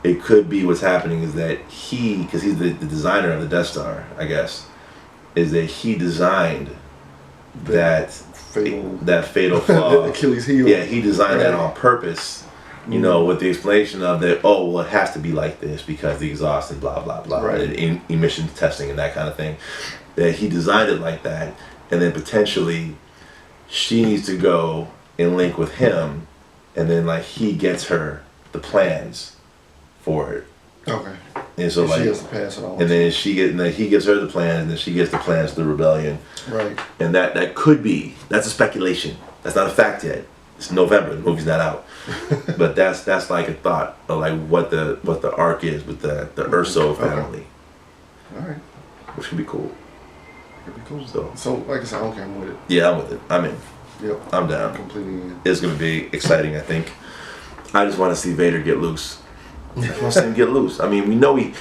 it could be what's happening is that because he's the designer of the Death Star, I guess, is that he designed that fatal flaw. Achilles heel. Yeah, he designed that on purpose, with the explanation of that, it has to be like this because the exhaust and blah, blah, blah, and emissions testing and that kind of thing. That he designed it like that, and then potentially she needs to go and link with him, and then like he gets her the plans for it. Okay. And so she has to pass it on. And then he gives her the plans, and then she gets the plans to the rebellion. Right. And that could be, that's a speculation. That's not a fact yet. It's November. The movie's not out. But that's like a thought of like what the arc is with the Erso family. All right. Which could be cool. Could be cool. So like I said, okay, I'm with it. Yeah, I'm with it. I'm in. Yep. I'm down. Completely in. It's gonna be exciting, I think. I just want to see Vader get loose. I just want to see him get loose. I mean, we know he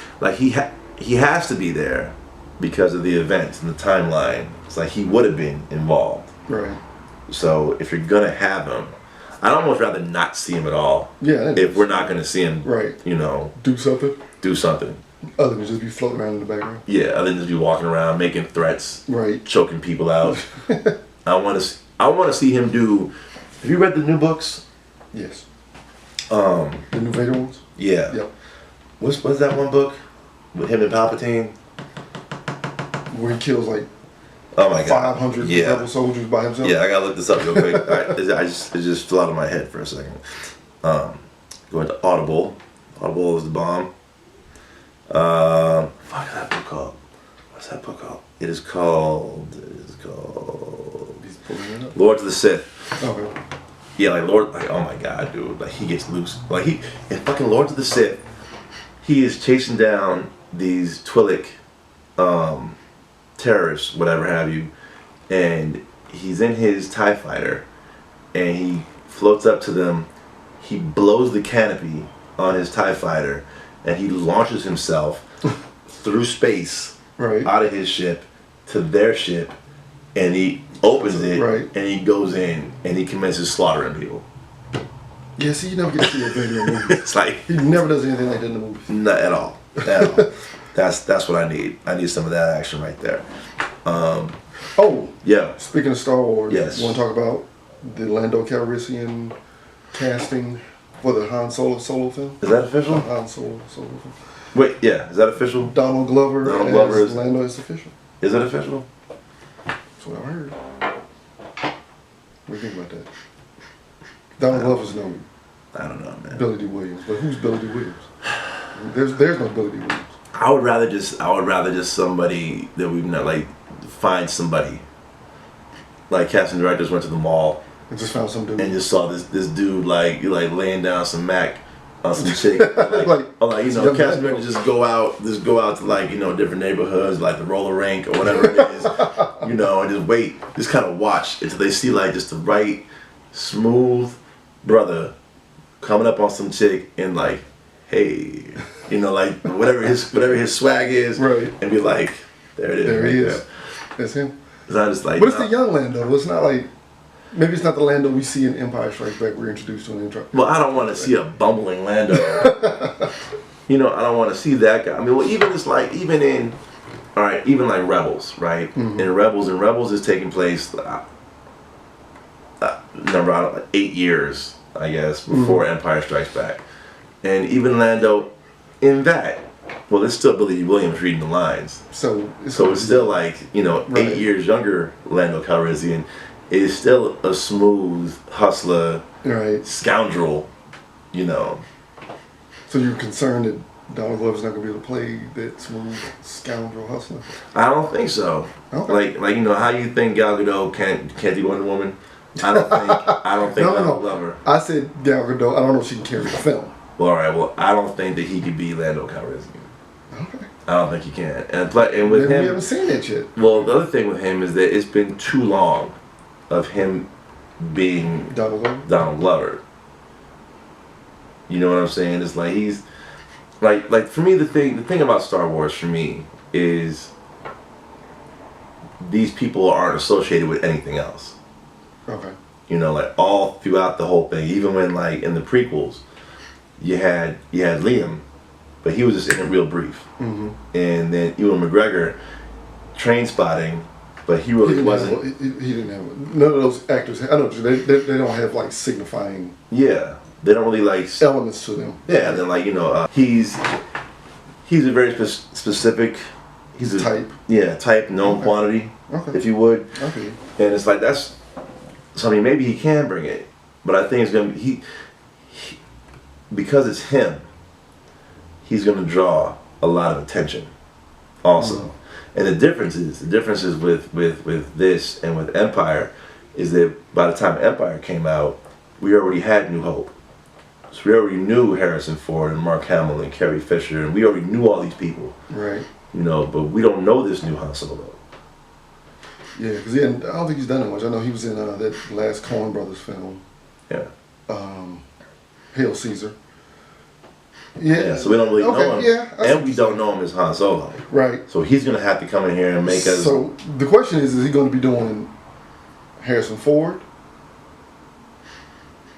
has to be there because of the events and the timeline. It's like he would have been involved. Right. So if you're gonna have him, I'd almost rather not see him at all. Yeah. If we're not gonna see him, right. Do something. Other than just be floating around in the background. Yeah. Other than just be walking around making threats. Right. Choking people out. I want to see him do. Have you read the new books? Yes. The new Vader ones? Yeah. Yep. What's that one book with him and Palpatine? Where he kills like 500 rebel soldiers by himself? Yeah, I gotta look this up real quick. It just flew out of my head for a second. Going to Audible. Audible is the bomb. Fuck is that book called? What's that book called? It is called He's pulling it up. Lords of the Sith. Okay. Yeah, oh my god, dude. Like, he gets loose. Like, in fucking Lords of the Sith, he is chasing down these Twi'lek terrorists, whatever have you, and he's in his TIE fighter, and he floats up to them, he blows the canopy on his TIE fighter, and he launches himself through space, out of his ship, to their ship, and he opens it, and he goes in, and he commences slaughtering people. Yeah, see, you never get to see a Vader in a movie. It's like he never does anything like that in the movie. Not at all. At all. That's what I need. I need some of that action right there. Oh, Yeah. speaking of Star Wars, Yes. you want to talk about the Lando Calrissian casting for the Han Solo film? Is that official? Han Solo film. Wait, yeah. Is that official? Donald Glover Donald as Glover is- Lando is official. Is it official? That's what I heard. What do you think about that? Donald Glover's no I don't know, man. Billy D. Williams, but who's Billy D. Williams? There's no Billy D. Williams. I would rather just somebody that we've not like find somebody. Like casting directors went to the mall I just found some dude. and just saw this dude like laying down some Mac on some chick. Like, Like, you know, young casting man. directors just go out to like, you know, different neighborhoods, like the roller rink or whatever it is, you know, and just wait, just kind of watch until they see like just the right, smooth brother coming up on some chick and like, hey, you know, like whatever his swag is, Right. and be like, there it is. There he right is. That's him. It's not just like, But it's nah. the young Lando. It's not like, maybe it's not the Lando we see in Empire Strikes Back. We're introduced to in Empire. Well, I don't want to see a bumbling Lando. You know, I don't want to see that guy. I mean, well, even like Rebels, right? Mm-hmm. And Rebels is taking place like 8 years, I guess, before Empire Strikes Back. And even Lando in that, well, it's still Billy D. Williams reading the lines. So it's still like, you know, Right. 8 years younger Lando Calrissian is still a smooth hustler, right. scoundrel, you know. So you're concerned that Donald Glover's not gonna be able to play that smooth scoundrel hustler? I don't think so. Okay. Like you know how you think Gal Gadot can't do Wonder Woman. I don't think No. Donald Glover. I said Gal Gadot. I don't know if she can carry the film. Well, all right. Well, I don't think that he could be Lando Calrissian. Okay. I don't think he can. And with Maybe we him, haven't seen that yet. well, the other thing with him is that it's been too long of him being Donald Glover. Donald Glover. You know what I'm saying? It's like he's like for me the thing about Star Wars for me is these people aren't associated with anything else. Okay. You know, like all throughout the whole thing, even when like in the prequels, you had Liam, but he was just in it real brief. Mm-hmm. And then Ewan McGregor, train spotting, but he really wasn't. He didn't have none of those actors. I know they don't have like signifying Yeah, they don't really like. elements to them. Yeah, and then like you know, he's a very specific. He's a Type. Yeah, type, known Okay. quantity, Okay. if you would. Okay. And it's like that's. So I mean, maybe he can bring it, but I think it's gonna be he because it's him. He's gonna draw a lot of attention, also. Mhm. And the difference is with this and with Empire, is that by the time Empire came out, we already had New Hope. So we already knew Harrison Ford and Mark Hamill and Carrie Fisher, and we already knew all these people. Right. You know, but we don't know this new Han Solo. Yeah, because I don't think he's done it much. I know he was in that last Coen Brothers film, Yeah. Hail Caesar. Yeah, so we don't really know him. Yeah, I see And what we you're don't saying. know him as Han Solo. Right. So he's gonna have to come in here and make us. So the question is he going to be doing Harrison Ford,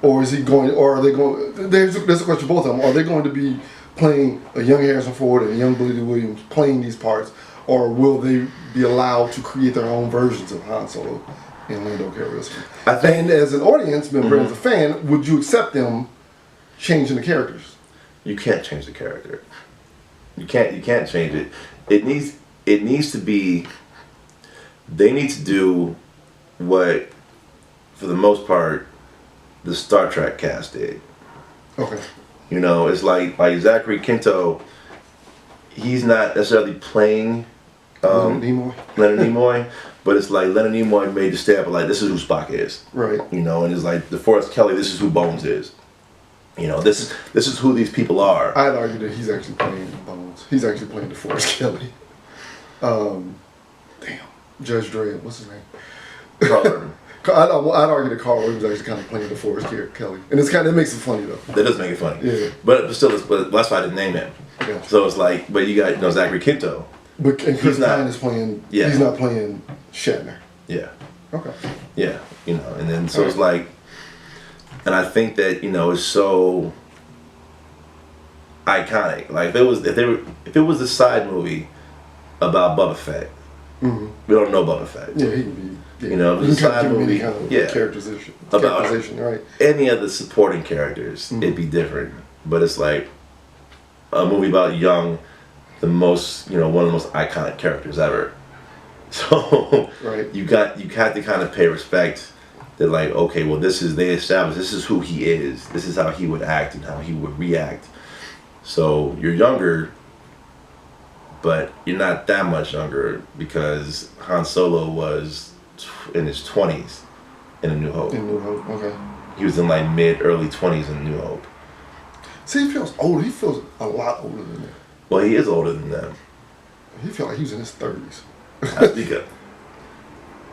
or is he going? Or are they going? There's a question. Both of them. Are they going to be playing a young Harrison Ford and a young Billy D. Williams playing these parts, or will they be allowed to create their own versions of Han Solo and Lando Calrissian? I think- And as an audience member, as a fan, would you accept them changing the characters? You can't change the character. You can't change it. It needs to be. They need to do what, for the most part, the Star Trek cast did. Okay. You know, it's like Zachary Quinto. He's not necessarily playing Leonard Nimoy. Leonard Nimoy, but it's like Leonard Nimoy made the stamp of like, this is who Spock is. Right. You know, and it's like DeForest Kelly, this is who Bones is. You know, this is who these people are. I'd argue that he's actually playing Bones. He's actually playing DeForest Kelly. Damn. Judge Dredd, what's his name? Carl Urban. I'd argue that Carl Williams actually kind of playing DeForest Kelly. And it makes it funny though. That does make it funny. Yeah. But still, but that's why I didn't name him. Yeah. So it's like, but you got Zachary Quinto. But and Chris not- Pine is playing, Yeah. he's not playing Shatner. Yeah. Okay. Yeah. You know, and then so it's like, and I think that it's so iconic. Like if it was a side movie about Boba Fett, Mm-hmm. We don't know Boba Fett. Yeah, he can be. Yeah. You know, you it's a can kind side of give him movie. any kind of Yeah. characterization, right? Any of the supporting characters, Mm-hmm. it'd be different. But it's like a movie about Young, the most, one of the most iconic characters ever. So Right. you had to kind of pay respect that, like, okay, well, they established this is who he is. This is how he would act and how he would react. So you're younger, but you're not that much younger because Han Solo was in his 20s in A New Hope. In New Hope, okay. He was in like early 20s in New Hope. See, he feels older. He feels a lot older than that. Well, he is older than them. He felt like he was in his 30s. I speak up.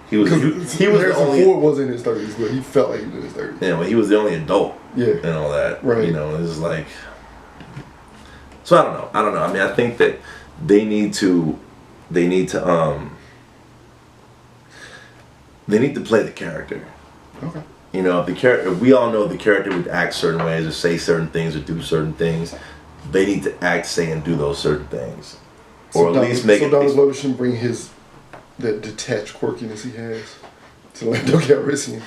He was the Harrison only. Ford was in his 30s, but he felt like he was in his 30s. Yeah, well, he was the only adult. Yeah. And all that. Right. It's like. So I don't know. I mean, I think that they need to play the character. Okay. If we all know the character would act certain ways or say certain things or do certain things, they need to act, say, and do those certain things, or at least make it. So Donald Glover shouldn't bring that detached quirkiness he has to Lando Calrissian.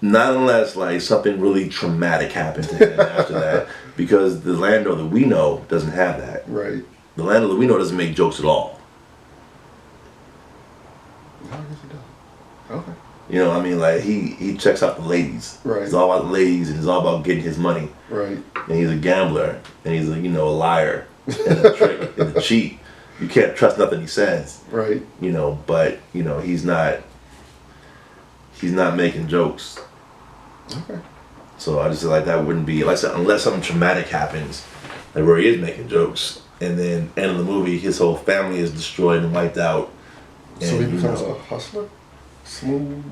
Not unless like something really traumatic happened to him after that, because the Lando that we know doesn't have that. Right. The Lando that we know doesn't make jokes at all. No, I guess he does. Okay. I mean, like he checks out the ladies. Right. It's all about the ladies, and it's all about getting his money. Right. And he's a gambler, and he's a liar, and a trick, and a cheat. You can't trust nothing he says. Right. But he's not making jokes. Okay. So I just feel like that wouldn't be, like I said, unless something traumatic happens, like where he is making jokes, and then end of the movie, his whole family is destroyed and wiped out. So he becomes a hustler, smooth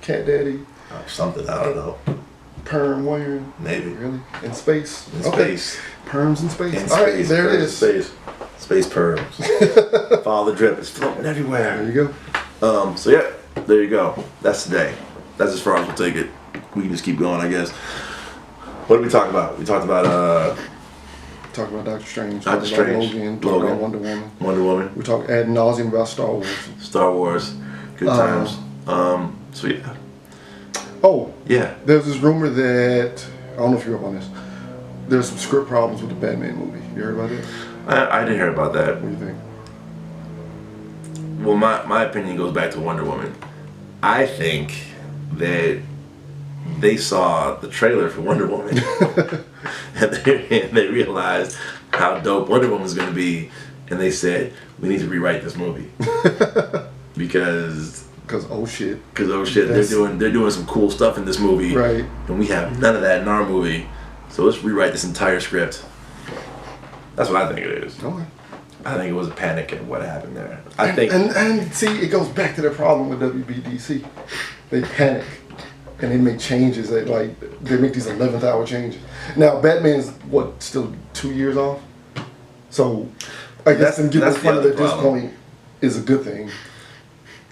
cat daddy, something, I don't know. perm wearing, Maybe. really in space. In Okay. space. Perms in space. In All right, space, there it perms in is. Space perms. Follow the drip. It's floating everywhere. There you go. So yeah, there you go. That's today. That's as far as we'll take it. We can just keep going, I guess. What did we talk about? We talked about Talk about Doctor Strange. Doctor talk about Strange, Logan. Talk about Wonder Woman. Wonder Woman. We talk ad nauseum about Star Wars. Star Wars. Good times. So yeah. Oh, Yeah. there's this rumor that I don't know if you're up on this. There's some script problems with the Batman movie. You heard about that? I didn't hear about that. What do you think? Well, my opinion goes back to Wonder Woman. I think that they saw the trailer for Wonder Woman and they realized how dope Wonder Woman was going to be, and they said, we need to rewrite this movie because oh shit, they're doing some cool stuff in this movie, right? And we have none of that in our movie, so let's rewrite this entire script. That's what I think it is. Okay. I think it was a panic at what happened there. I think and see, it goes back to the problem with WBDC. They panic and they make changes. They make these 11th hour changes. Now Batman's still 2 years off. So I guess them getting in front of it at this point is a good thing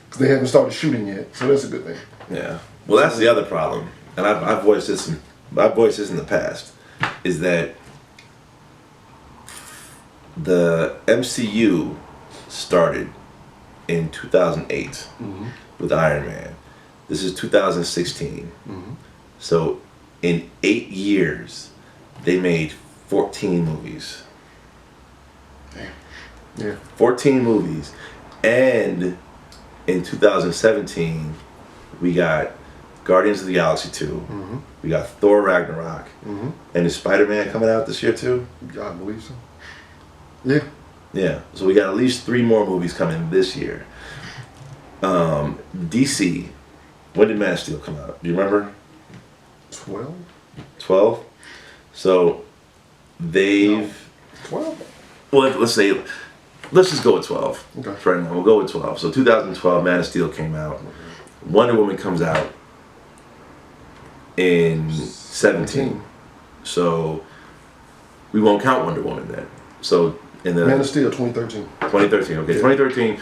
because they haven't started shooting yet. So that's a good thing. Yeah. Well, that's the other problem, and I've voiced this. I've voiced this in the past, is that the MCU started in 2008 with Iron Man. This is 2016. So in 8 years, they made 14 movies. Damn. Yeah. 14 movies. And in 2017, we got Guardians of the Galaxy 2. We got Thor Ragnarok. And is Spider-Man coming out this year too? I believe so. Yeah. Yeah. So we got at least 3 more movies coming this year. DC. When did Man of Steel come out? Do you remember? 12? 12? So they've... 12? Well, let's just go with 12. Okay. For right now, we'll go with 12. So 2012, Man of Steel came out. Wonder Woman comes out in 17. So we won't count Wonder Woman then. So in the Man of Steel 2013. 2013, okay. Yeah. 2013,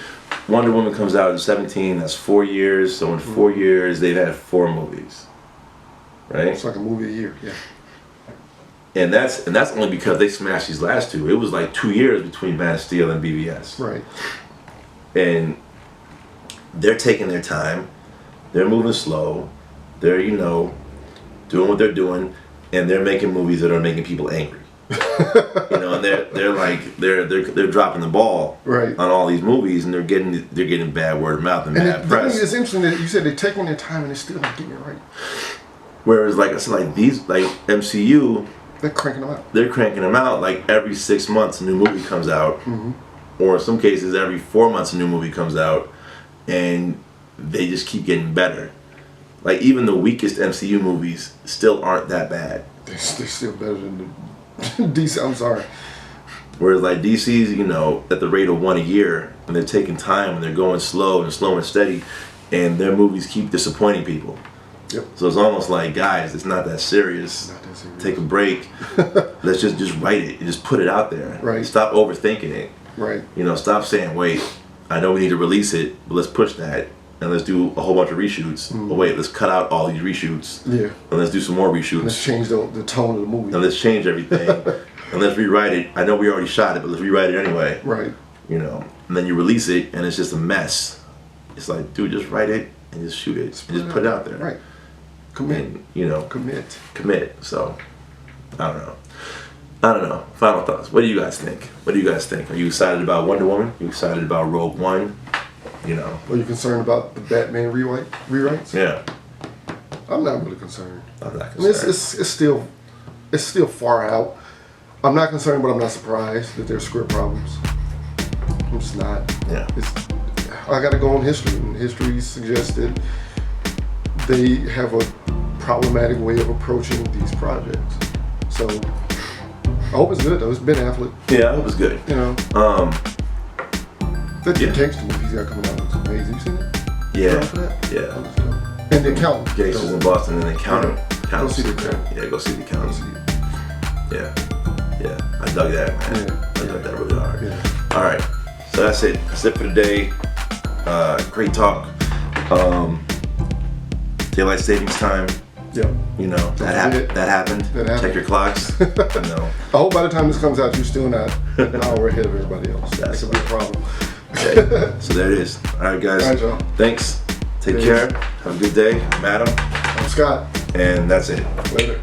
Wonder Woman comes out in 17. That's 4 years. So in 4 years, they've had 4 movies, right? It's like a movie a year. Yeah. And that's only because they smashed these last 2. It was like 2 years between Man of Steel and BVS. Right. And they're taking their time, they're moving slow, they're doing what they're doing, and they're making movies that are making people angry. And they're dropping the ball right. on all these movies, and they're getting bad word of mouth and bad press. It's interesting that you said they're taking their time and they're still not getting it right. Whereas, like I said, like MCU, they're cranking them out. They're cranking them out like every 6 months a new movie comes out, mm-hmm. or in some cases every 4 months a new movie comes out, and they just keep getting better. Like even the weakest MCU movies still aren't that bad. They're still better than the DC. I'm sorry. Whereas like DC's, at the rate of one a year, and they're taking time and they're going slow and steady, and their movies keep disappointing people. Yep. So it's almost like, guys, it's not that serious. Not that serious. Take a break. Let's just write it and just put it out there. Right. Stop overthinking it. Right. Stop saying, wait, I know we need to release it, but let's push that and let's do a whole bunch of reshoots. Mm. But wait, let's cut out all these reshoots. Yeah. And let's do some more reshoots. Let's change the tone of the movie. And let's change everything. And let's rewrite it. I know we already shot it, but let's rewrite it anyway. Right. And then you release it and it's just a mess. It's like, dude, just write it and just shoot it and just put it out there. Right. Commit. And, commit. So, I don't know. Final thoughts. What do you guys think? Are you excited about Wonder Woman? Are you excited about Rogue One? Are you concerned about the Batman rewrites? Yeah. I'm not really concerned. I'm not I mean, concerned. it's still far out. I'm not concerned, but I'm not surprised that there's script problems. I'm just not. Yeah. I got to go on history, and history suggests that they have a problematic way of approaching these projects. So I hope it's good though. It's Ben Affleck. Yeah, I hope it's good. That gangster movie he's got coming out looks amazing. You seen it? Yeah. Yeah. And The Accountant. Gangsters in Boston and The Accountant. Go see The Accountant. Yeah, go see The Accountant. Go see it. Yeah. I dug that, man. Yeah. I dug that really hard. Yeah. All right. So that's it. That's it for today. Great talk. Daylight savings time. Yep. That happened. Check your clocks. I hope by the time this comes out, you're still not an hour ahead of everybody else. That's a big problem. Okay. So there it is. All right, guys. All right, y'all. Thanks. Take care. Have a good day. I'm Adam. I'm Scott. And that's it. Later.